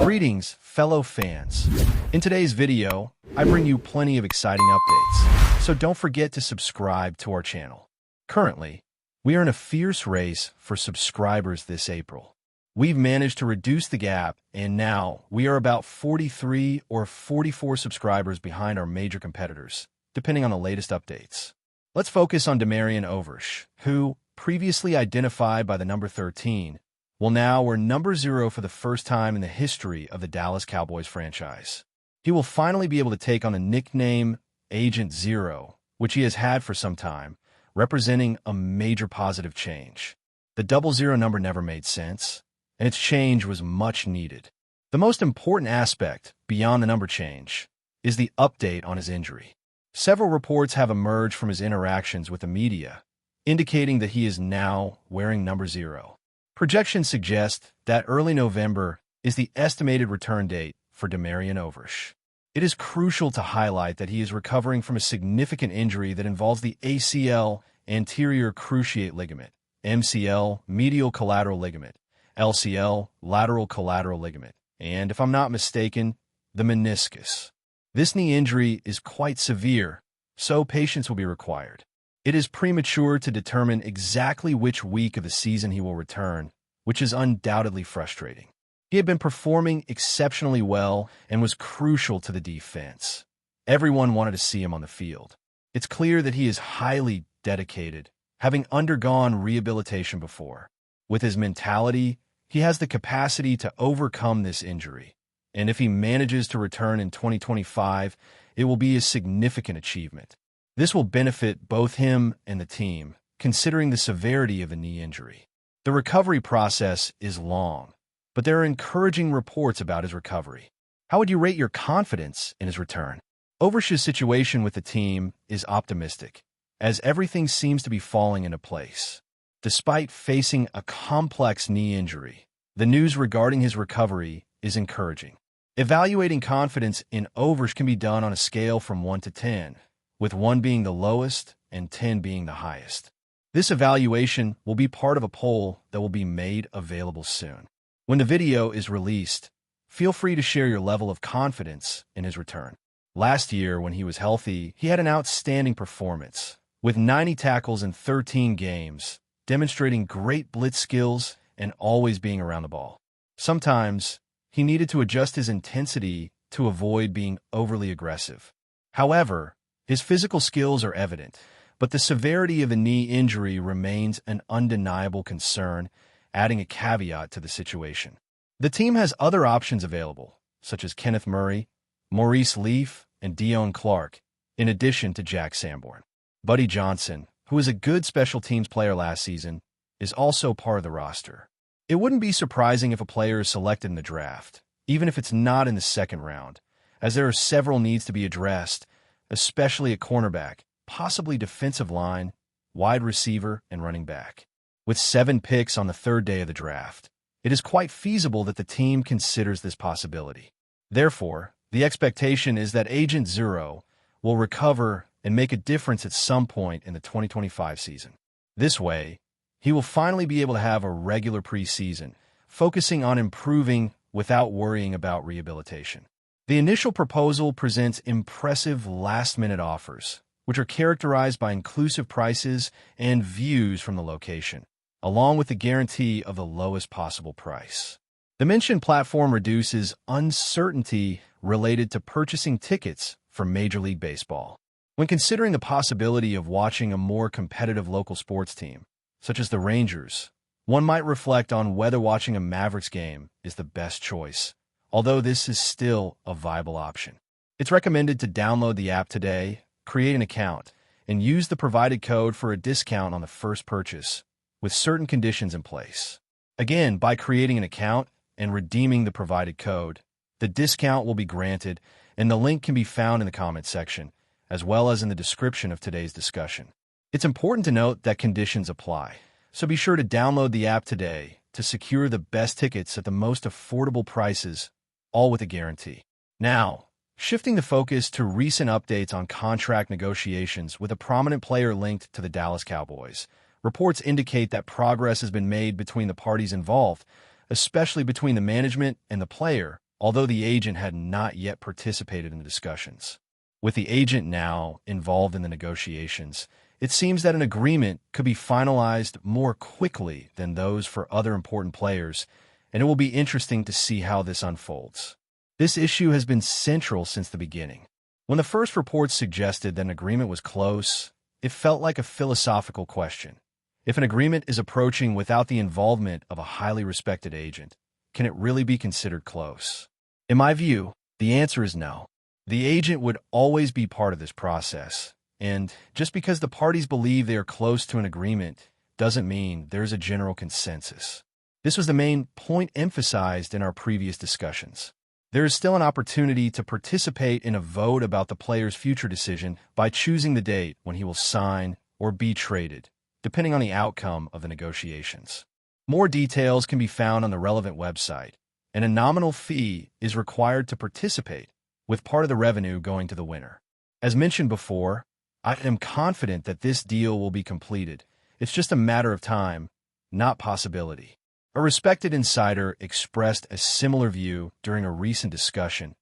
Greetings, fellow fans. In today's video, I bring you plenty of exciting updates, so don't forget to subscribe to our channel. Currently, we are in a fierce race for subscribers this April. We've managed to reduce the gap, and now we are about 43 or 44 subscribers behind our major competitors, depending on the latest updates. Let's focus on Demarion Oversh, who, previously identified by the number 13, will now wear number 0 for the first time in the history of the Dallas Cowboys franchise. He will finally be able to take on the nickname Agent Zero, which he has had for some time, representing a major positive change. The 00 number never made sense, and its change was much needed. The most important aspect, beyond the number change, is the update on his injury. Several reports have emerged from his interactions with the media, indicating that he is now wearing number 0. Projections suggest that early November is the estimated return date for Demarion Oversh. It is crucial to highlight that he is recovering from a significant injury that involves the ACL anterior cruciate ligament, MCL medial collateral ligament, LCL lateral collateral ligament, and, if I'm not mistaken, the meniscus. This knee injury is quite severe, so patience will be required. It is premature to determine exactly which week of the season he will return, which is undoubtedly frustrating. He had been performing exceptionally well and was crucial to the defense. Everyone wanted to see him on the field. It's clear that he is highly dedicated, having undergone rehabilitation before. With his mentality, he has the capacity to overcome this injury, and if he manages to return in 2025, it will be a significant achievement. This will benefit both him and the team, considering the severity of the knee injury. The recovery process is long, but there are encouraging reports about his recovery. How would you rate your confidence in his return? Oversh's situation with the team is optimistic, as everything seems to be falling into place. Despite facing a complex knee injury, the news regarding his recovery is encouraging. Evaluating confidence in Oversh can be done on a scale from 1 to 10, with 1 being the lowest and 10 being the highest. This evaluation will be part of a poll that will be made available soon. When the video is released, feel free to share your level of confidence in his return. Last year, when he was healthy, he had an outstanding performance, with 90 tackles in 13 games, demonstrating great blitz skills and always being around the ball. Sometimes, he needed to adjust his intensity to avoid being overly aggressive. However, his physical skills are evident, but the severity of the knee injury remains an undeniable concern, adding a caveat to the situation. The team has other options available, such as Kenneth Murray, Maurice Leaf, and Dion Clark, in addition to Jack Sanborn. Buddy Johnson, who was a good special teams player last season, is also part of the roster. It wouldn't be surprising if a player is selected in the draft, even if it's not in the second round, as there are several needs to be addressed, especially at cornerback, possibly defensive line, wide receiver, and running back. With 7 picks on the 3rd day of the draft, it is quite feasible that the team considers this possibility. Therefore, the expectation is that Agent Zero will recover and make a difference at some point in the 2025 season. This way, he will finally be able to have a regular preseason, focusing on improving without worrying about rehabilitation. The initial proposal presents impressive last-minute offers, which are characterized by inclusive prices and views from the location, along with the guarantee of the lowest possible price. The mentioned platform reduces uncertainty related to purchasing tickets for Major League Baseball. When considering the possibility of watching a more competitive local sports team, such as the Rangers, one might reflect on whether watching a Mavericks game is the best choice, although this is still a viable option. It's recommended to download the app today, create an account, and use the provided code for a discount on the first purchase, with certain conditions in place. Again, by creating an account and redeeming the provided code, the discount will be granted, and the link can be found in the comment section, as well as in the description of today's discussion. It's important to note that conditions apply, so be sure to download the app today to secure the best tickets at the most affordable prices, all with a guarantee. Now, shifting the focus to recent updates on contract negotiations with a prominent player linked to the Dallas Cowboys, reports indicate that progress has been made between the parties involved, especially between the management and the player, although the agent had not yet participated in the discussions. With the agent now involved in the negotiations, it seems that an agreement could be finalized more quickly than those for other important players, and it will be interesting to see how this unfolds. This issue has been central since the beginning. When the first reports suggested that an agreement was close, it felt like a philosophical question. If an agreement is approaching without the involvement of a highly respected agent, can it really be considered close? In my view, the answer is no. The agent would always be part of this process, and just because the parties believe they are close to an agreement doesn't mean there's a general consensus. This was the main point emphasized in our previous discussions. There is still an opportunity to participate in a vote about the player's future decision by choosing the date when he will sign or be traded, depending on the outcome of the negotiations. More details can be found on the relevant website, and a nominal fee is required to participate, with part of the revenue going to the winner. As mentioned before, I am confident that this deal will be completed. It's just a matter of time, not possibility. A respected insider expressed a similar view during a recent discussion,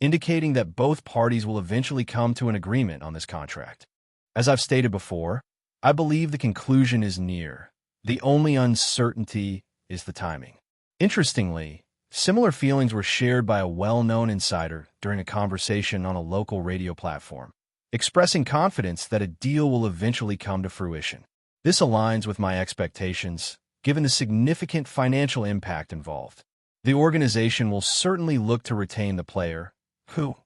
indicating that both parties will eventually come to an agreement on this contract. As I've stated before, I believe the conclusion is near. The only uncertainty is the timing. Interestingly, similar feelings were shared by a well-known insider during a conversation on a local radio platform, expressing confidence that a deal will eventually come to fruition. This aligns with my expectations, given the significant financial impact involved. The organization will certainly look to retain the player, who,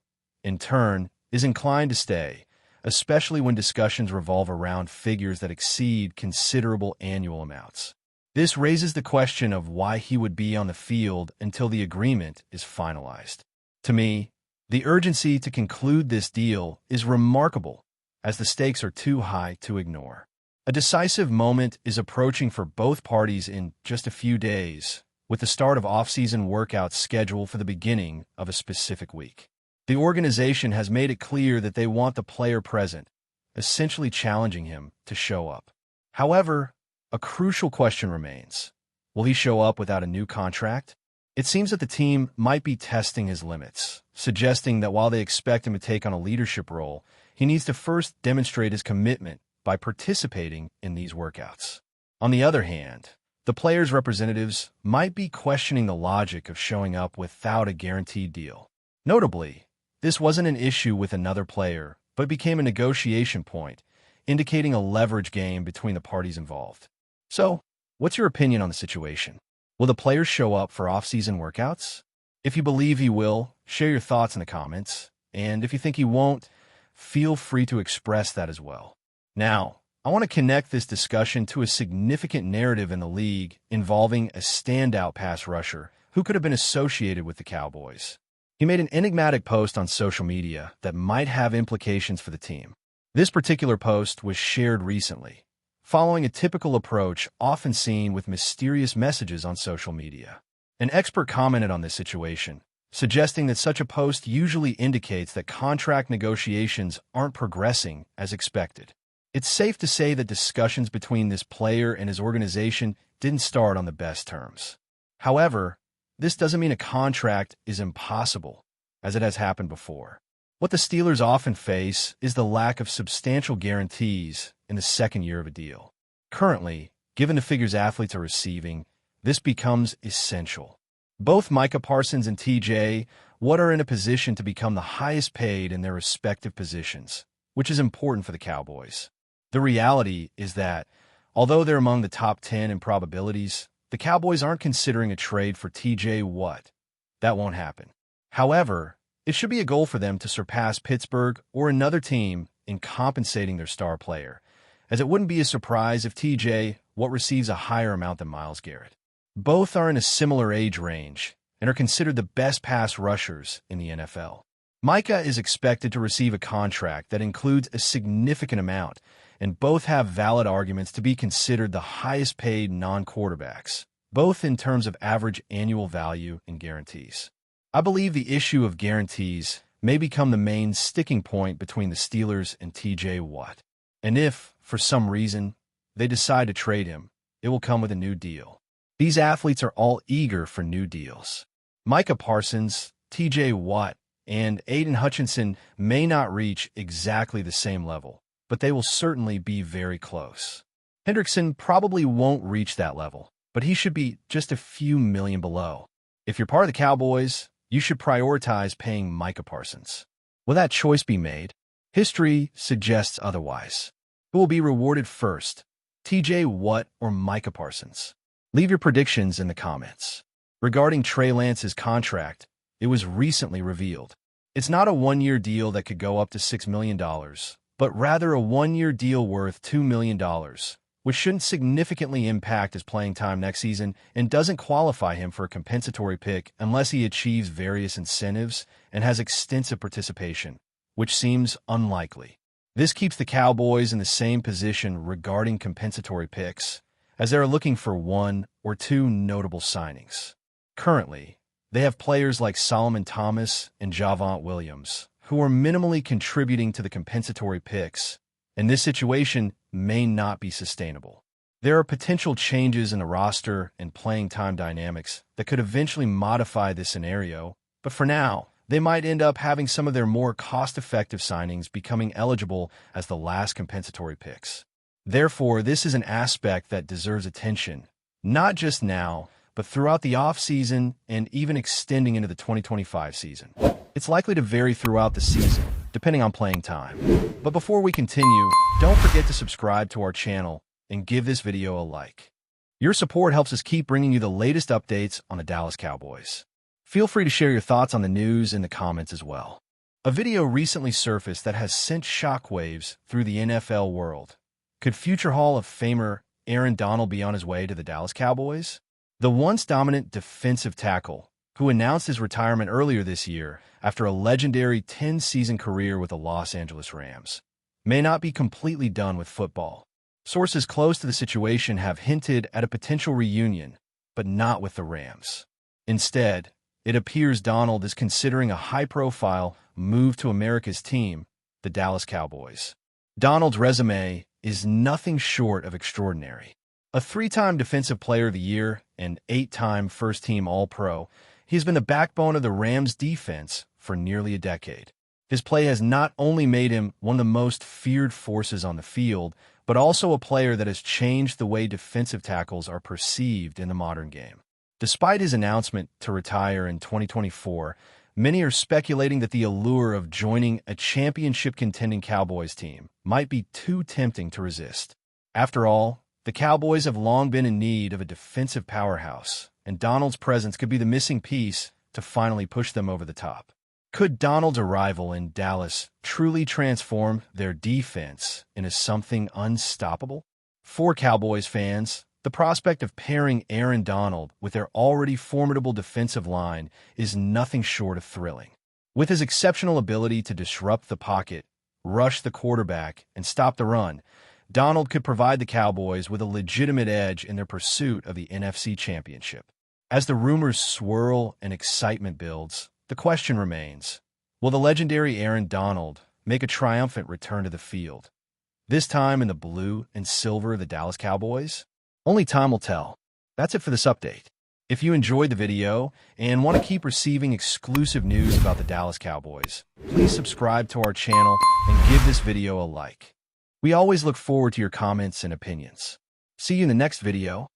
in turn, is inclined to stay, especially when discussions revolve around figures that exceed considerable annual amounts. This raises the question of why he would be on the field until the agreement is finalized. To me, the urgency to conclude this deal is remarkable, as the stakes are too high to ignore. A decisive moment is approaching for both parties in just a few days, with the start of off-season workouts scheduled for the beginning of a specific week. The organization has made it clear that they want the player present, essentially challenging him to show up. However, a crucial question remains. Will he show up without a new contract? It seems that the team might be testing his limits, suggesting that while they expect him to take on a leadership role, he needs to first demonstrate his commitment by participating in these workouts. On the other hand, the players' representatives might be questioning the logic of showing up without a guaranteed deal. Notably, this wasn't an issue with another player, but became a negotiation point, indicating a leverage game between the parties involved. So, what's your opinion on the situation? Will the players show up for off-season workouts? If you believe he will, share your thoughts in the comments, and if you think he won't, feel free to express that as well. Now, I want to connect this discussion to a significant narrative in the league involving a standout pass rusher who could have been associated with the Cowboys. He made an enigmatic post on social media that might have implications for the team. This particular post was shared recently, following a typical approach often seen with mysterious messages on social media. An expert commented on this situation, suggesting that such a post usually indicates that contract negotiations aren't progressing as expected. It's safe to say that discussions between this player and his organization didn't start on the best terms. However, this doesn't mean a contract is impossible, as it has happened before. What the Steelers often face is the lack of substantial guarantees in the second year of a deal. Currently, given the figures athletes are receiving, this becomes essential. Both Micah Parsons and TJ Watt are in a position to become the highest paid in their respective positions, which is important for the Cowboys. The reality is that, although they're among the top 10 in probabilities, the Cowboys aren't considering a trade for TJ Watt. That won't happen. However, it should be a goal for them to surpass Pittsburgh or another team in compensating their star player, as it wouldn't be a surprise if TJ Watt receives a higher amount than Myles Garrett. Both are in a similar age range and are considered the best pass rushers in the NFL. Micah is expected to receive a contract that includes a significant amount, and both have valid arguments to be considered the highest paid non-quarterbacks, both in terms of average annual value and guarantees. I believe the issue of guarantees may become the main sticking point between the Steelers and TJ Watt. And if, for some reason, they decide to trade him, it will come with a new deal. These athletes are all eager for new deals. Micah Parsons T.J. Watt and Aiden Hutchinson may not reach exactly the same level, but they will certainly be very close. Hendrickson probably won't reach that level, but he should be just a few million below. If you're part of the Cowboys, you should prioritize paying Micah Parsons. Will that choice be made? History suggests otherwise. Who will be rewarded first, T.J. Watt or Micah Parsons? Leave your predictions in the comments. Regarding Trey Lance's contract, it was recently revealed. It's not a one-year deal that could go up to $6 million, but rather a one-year deal worth $2 million, which shouldn't significantly impact his playing time next season and doesn't qualify him for a compensatory pick unless he achieves various incentives and has extensive participation, which seems unlikely. This keeps the Cowboys in the same position regarding compensatory picks, as they are looking for one or two notable signings. Currently, they have players like Solomon Thomas and Javonte Williams, who are minimally contributing to the compensatory picks, and this situation may not be sustainable. There are potential changes in the roster and playing time dynamics that could eventually modify this scenario, but for now, they might end up having some of their more cost-effective signings becoming eligible as the last compensatory picks. Therefore, this is an aspect that deserves attention, not just now, but throughout the offseason and even extending into the 2025 season. It's likely to vary throughout the season, depending on playing time. But before we continue, don't forget to subscribe to our channel and give this video a like. Your support helps us keep bringing you the latest updates on the Dallas Cowboys. Feel free to share your thoughts on the news in the comments as well. A video recently surfaced that has sent shockwaves through the NFL world. Could future Hall of Famer Aaron Donald be on his way to the Dallas Cowboys? The once dominant defensive tackle, who announced his retirement earlier this year after a legendary 10-season career with the Los Angeles Rams, may not be completely done with football. Sources close to the situation have hinted at a potential reunion, but not with the Rams. Instead, it appears Donald is considering a high-profile move to America's team, the Dallas Cowboys. Donald's resume is nothing short of extraordinary. A 3-time Defensive Player of the Year and 8-time First-Team All-Pro, he's been the backbone of the Rams' defense for nearly a decade. His play has not only made him one of the most feared forces on the field, but also a player that has changed the way defensive tackles are perceived in the modern game. Despite his announcement to retire in 2024, many are speculating that the allure of joining a championship-contending Cowboys team might be too tempting to resist. After all, the Cowboys have long been in need of a defensive powerhouse, and Donald's presence could be the missing piece to finally push them over the top. Could Donald's arrival in Dallas truly transform their defense into something unstoppable? For Cowboys fans, the prospect of pairing Aaron Donald with their already formidable defensive line is nothing short of thrilling. With his exceptional ability to disrupt the pocket, rush the quarterback, and stop the run, Donald could provide the Cowboys with a legitimate edge in their pursuit of the NFC Championship. As the rumors swirl and excitement builds, the question remains, will the legendary Aaron Donald make a triumphant return to the field? This time in the blue and silver of the Dallas Cowboys? Only time will tell. That's it for this update. If you enjoyed the video and want to keep receiving exclusive news about the Dallas Cowboys, please subscribe to our channel and give this video a like. We always look forward to your comments and opinions. See you in the next video.